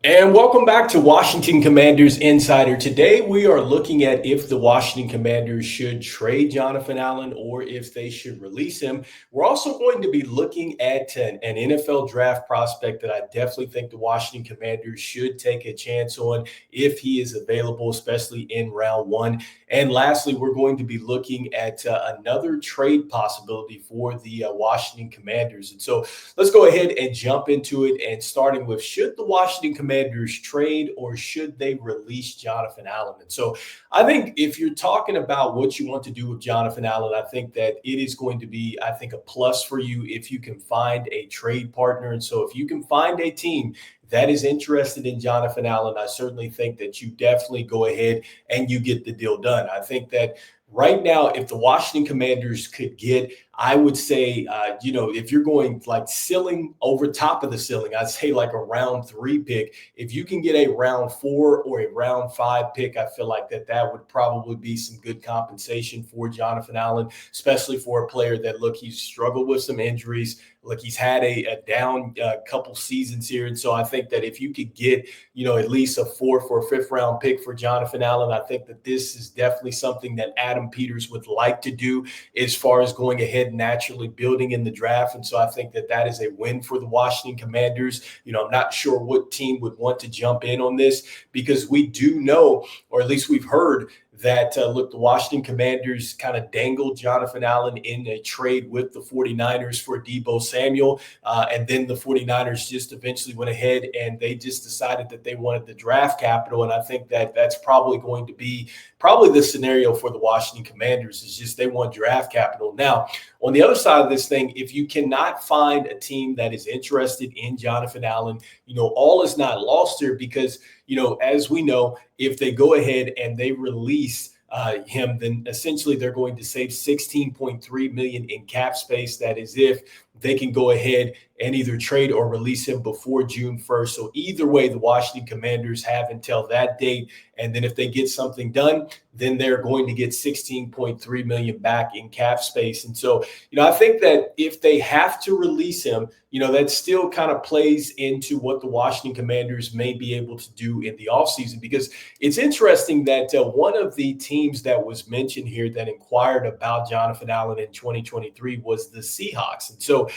And welcome back to Washington Commanders Insider. Today we are looking at if the Washington Commanders should trade Jonathan Allen or if they should release him. We're also going to be looking at an NFL draft prospect that I definitely think the Washington Commanders should take a chance on if he is available, especially in round one. And lastly, we're going to be looking at another trade possibility for the Washington Commanders. And so let's go ahead and jump into it. And starting with, should the Washington Commanders trade or should they release Jonathan Allen? And so I think if you're talking about what you want to do with Jonathan Allen, I think that it is going to be, I think, a plus for you if you can find a trade partner. And so if you can find a team that is interested in Jonathan Allen, I certainly think that you definitely go ahead and you get the deal done. I think that right now, if the Washington Commanders could get, I would say, if you're going like ceiling over top of the ceiling, I'd say like a round 3 pick. If you can get a round 4 or a round 5 pick, I feel like that would probably be some good compensation for Jonathan Allen, especially for a player that, look, he's struggled with some injuries. Look, he's had a down couple seasons here. And so I think that if you could get, at least a 4th or 5th round pick for Jonathan Allen, I think that this is definitely something that Adam Peters would like to do as far as going ahead naturally building in the draft. And so I think that is a win for the Washington Commanders. I'm not sure what team would want to jump in on this because we do know, or at least we've heard, that, look, the Washington Commanders kind of dangled Jonathan Allen in a trade with the 49ers for Deebo Samuel. And then the 49ers just eventually went ahead and they just decided that they wanted the draft capital. And I think that that's probably going to be the scenario for the Washington Commanders is just they want draft capital. Now, on the other side of this thing, if you cannot find a team that is interested in Jonathan Allen, all is not lost here because, as we know, if they go ahead and they release him, then essentially they're going to save $16.3 million in cap space. That is if they can go ahead and either trade or release him before June 1st. So either way, the Washington Commanders have until that date. And then if they get something done, then they're going to get $16.3 million back in cap space. And so, I think that if they have to release him, that still kind of plays into what the Washington Commanders may be able to do in the offseason, because it's interesting that one of the teams that was mentioned here that inquired about Jonathan Allen in 2023 was the Seahawks. And so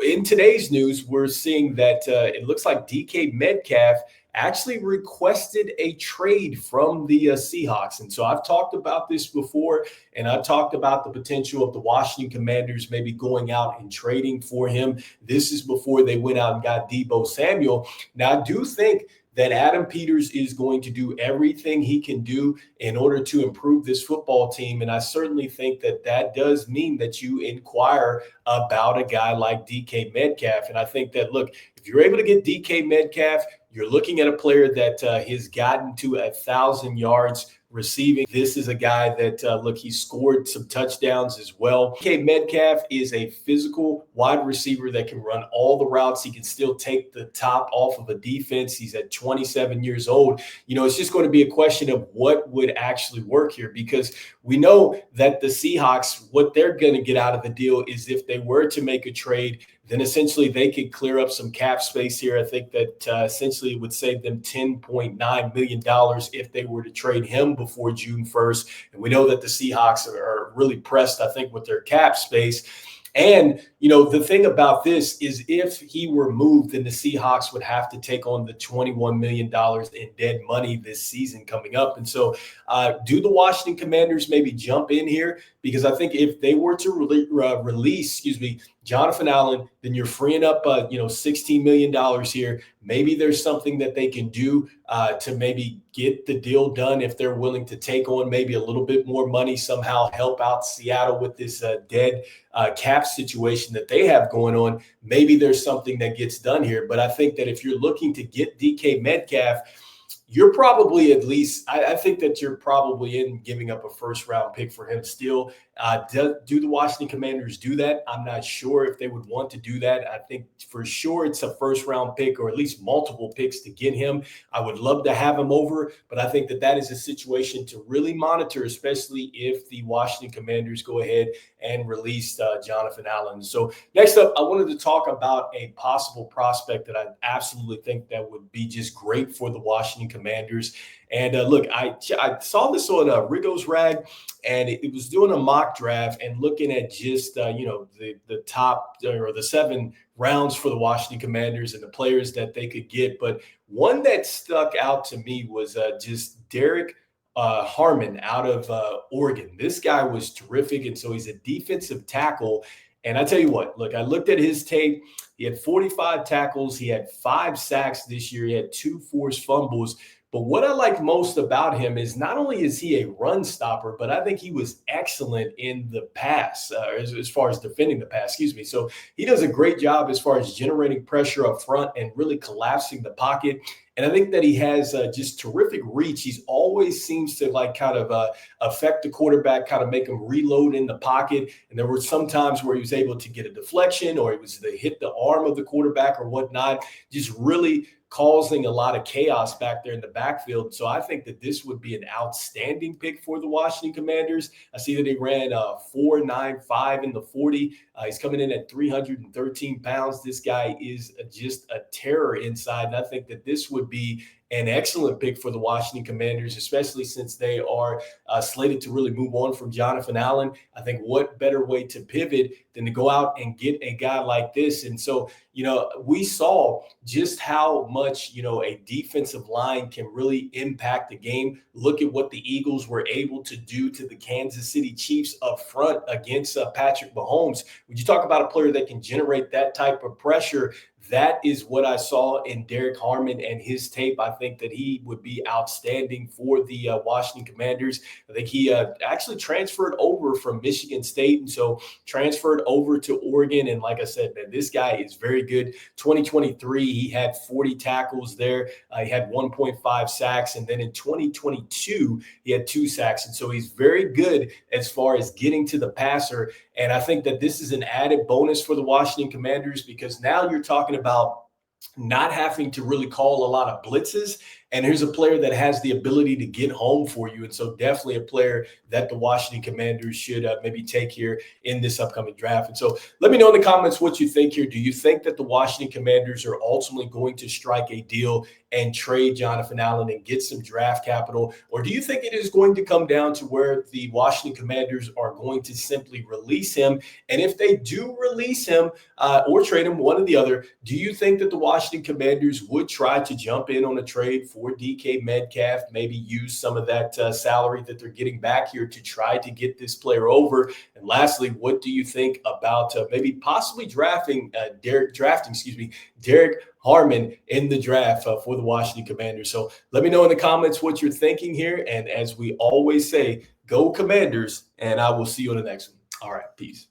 in today's news, we're seeing that it looks like DK Metcalf actually requested a trade from the Seahawks. And so I've talked about this before, and I've talked about the potential of the Washington Commanders maybe going out and trading for him. This is before they went out and got Deebo Samuel. Now, I do think that Adam Peters is going to do everything he can do in order to improve this football team. And I certainly think that does mean that you inquire about a guy like DK Metcalf. And I think that, look, if you're able to get DK Metcalf, you're looking at a player that has gotten to 1,000 yards receiving. This is a guy that, look, he scored some touchdowns as well. DK Metcalf is a physical wide receiver that can run all the routes. He can still take the top off of a defense. He's at 27 years old. It's just going to be a question of what would actually work here, because we know that the Seahawks, what they're going to get out of the deal is if they were to make a trade, then essentially they could clear up some cap space here. I think that essentially it would save them $10.9 million if they were to trade him before June 1st. And we know that the Seahawks are really pressed, I think, with their cap space. And, the thing about this is if he were moved, then the Seahawks would have to take on the $21 million in dead money this season coming up. And so do the Washington Commanders maybe jump in here? Because I think if they were to release, Jonathan Allen, then you're freeing up, $16 million here. Maybe there's something that they can do to maybe get the deal done if they're willing to take on maybe a little bit more money, somehow help out Seattle with this dead cap situation that they have going on. Maybe there's something that gets done here. But I think that if you're looking to get DK Metcalf, you're probably I think that you're probably in giving up a 1st round pick for him still. Do the Washington Commanders do that? I'm not sure if they would want to do that. I think for sure it's a first round pick or at least multiple picks to get him. I would love to have him over, but I think that that is a situation to really monitor, especially if the Washington Commanders go ahead and release Jonathan Allen. So next up, I wanted to talk about a possible prospect that I absolutely think that would be just great for the Washington Commanders. And look, I saw this on Rigo's Rag, and it was doing a mock draft and looking at just the top or the 7 rounds for the Washington Commanders and the players that they could get. But one that stuck out to me was just Derek Harmon out of Oregon. This guy was terrific, and so he's a defensive tackle. And I tell you what, look, I looked at his tape. He had 45 tackles. He had 5 sacks this year. He had 2 forced fumbles. But what I like most about him is not only is he a run stopper, but I think he was excellent in the pass, as far as defending the pass, excuse me. So he does a great job as far as generating pressure up front and really collapsing the pocket. And I think that he has just terrific reach. He's always seems to like kind of affect the quarterback, kind of make him reload in the pocket. And there were some times where he was able to get a deflection or he was to hit the arm of the quarterback or whatnot, just really causing a lot of chaos back there in the backfield. So I think that this would be an outstanding pick for the Washington Commanders. I see that he ran 4.95 in the 40. He's coming in at 313 pounds. This guy is just a terror inside. And I think that this would be an excellent pick for the Washington Commanders, especially since they are slated to really move on from Jonathan Allen. I think what better way to pivot than to go out and get a guy like this. And so, we saw just how much, a defensive line can really impact the game. Look at what the Eagles were able to do to the Kansas City Chiefs up front against Patrick Mahomes. When you talk about a player that can generate that type of pressure, that is what I saw in Derek Harmon and his tape. I think that he would be outstanding for the Washington Commanders. I think he actually transferred over from Michigan State, and so transferred over to Oregon. And like I said, man, this guy is very good. 2023, he had 40 tackles there. He had 1.5 sacks. And then in 2022, he had 2 sacks. And so he's very good as far as getting to the passer. And I think that this is an added bonus for the Washington Commanders because now you're talking about not having to really call a lot of blitzes. And here's a player that has the ability to get home for you. And so definitely a player that the Washington Commanders should maybe take here in this upcoming draft. And so let me know in the comments what you think here. Do you think that the Washington Commanders are ultimately going to strike a deal and trade Jonathan Allen and get some draft capital? Or do you think it is going to come down to where the Washington Commanders are going to simply release him? And if they do release him or trade him, one or the other, do you think that the Washington Commanders would try to jump in on a trade for DK Metcalf, maybe use some of that salary that they're getting back here to try to get this player over? And lastly, what do you think about maybe possibly drafting Derek Harmon in the draft for the Washington Commanders? So let me know in the comments what you're thinking here. And as we always say, go Commanders, and I will see you on the next one. All right, peace.